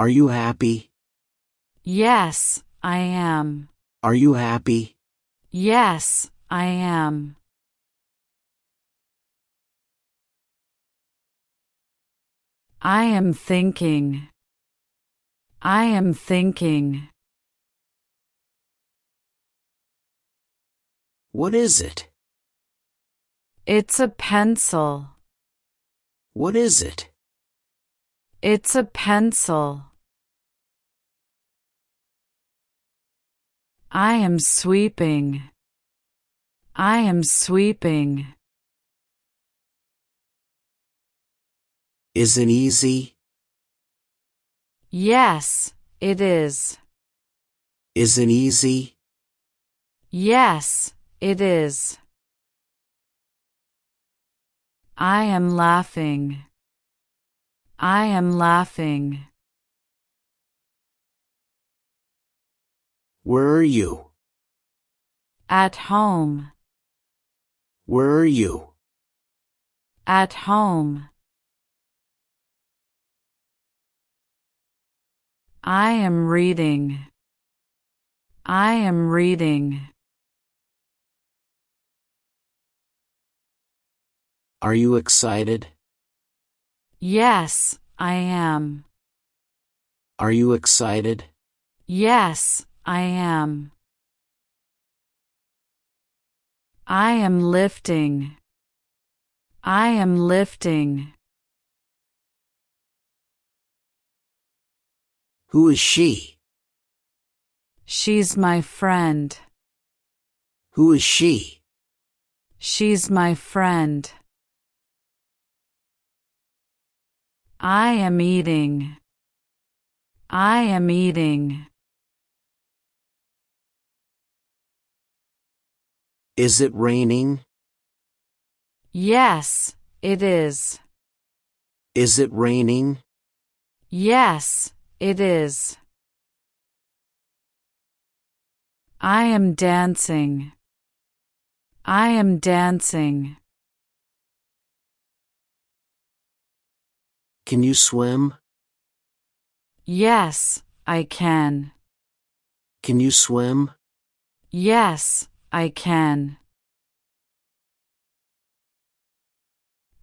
Are you happy? Yes, I am. Are you happy? Yes, I am. I am thinking. I am thinking. What is it? It's a pencil. What is it? It's a pencil. I am sweeping. I am sweeping. Is it easy? Yes, it is. Is it easy? Yes, it is. I am laughing. I am laughing. Where are you? At home. Where are you? At home. I am reading. I am reading. Are you excited? Yes, I am. Are you excited? Yes, I am. I am lifting. I am lifting. Who is she? She's my friend. Who is she? She's my friend. I am eating. I am eating. Is it raining? Yes, it is. Is it raining? Yes, it is. I am dancing. I am dancing. Can you swim? Yes, I can. Can you swim? Yes, I can.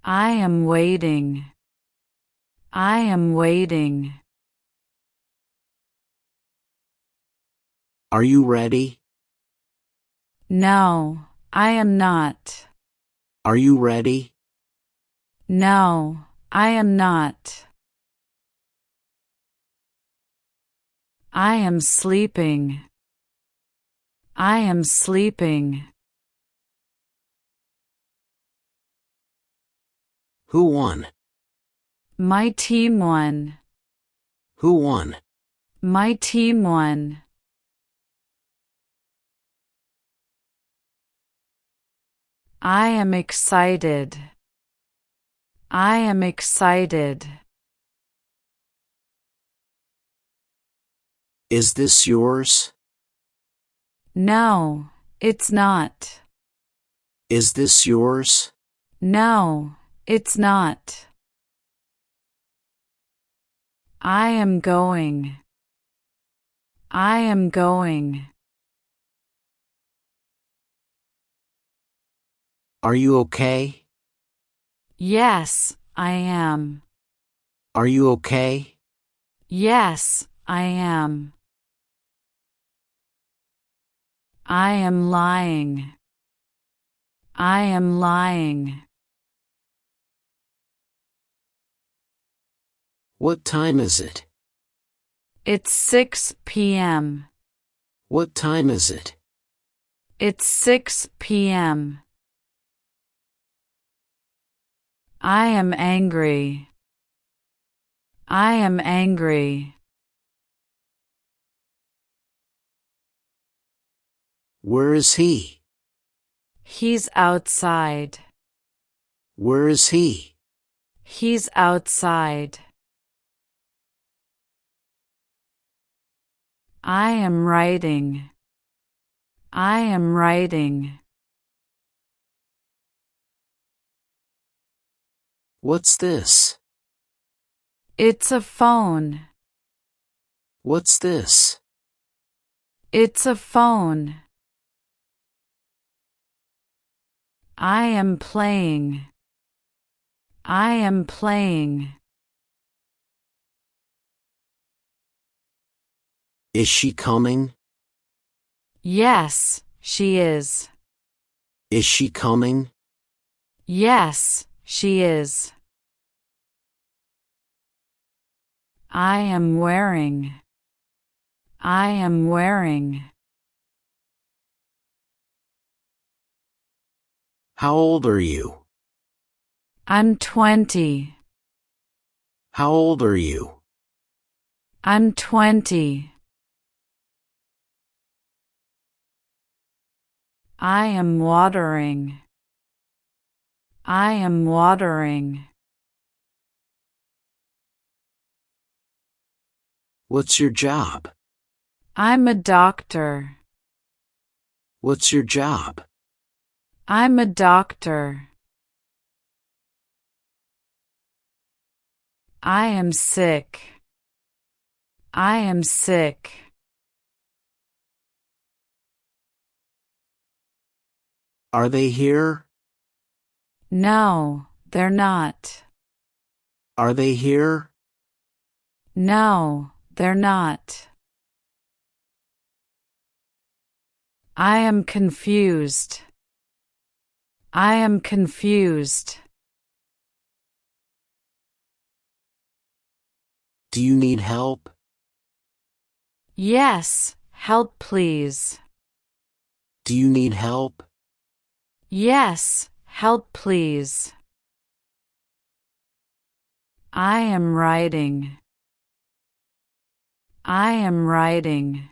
I am waiting. I am waiting. Are you ready? No, I am not. Are you ready? No, I am not. I am sleeping. I am sleeping. Who won? My team won. Who won? My team won. I am excited. I am excited. Is this yours? No, it's not. Is this yours? No, it's not. I am going. I am going. Are you okay? Yes, I am. Are you okay? Yes, I am. I am lying. I am lying. What time is it? It's 6 p.m. What time is it? It's 6 p.m. I am angry. I am angry. Where is he? He's outside. Where is he? He's outside. I am writing. I am writing. What's this? It's a phone. What's this? It's a phone. I am playing. I am playing. Is she coming? Yes, she is. Is she coming? Yes, she is. I am wearing. I am wearing. How old are you? I'm 20. How old are you? I'm 20. I am watering. I am watering. What's your job? I'm a doctor. What's your job? I'm a doctor. I am sick. I am sick. Are they here? No, they're not. Are they here? No, they're not. I am confused. I am confused. Do you need help? Yes, help please. Do you need help? Yes, help please. I am writing. I am writing.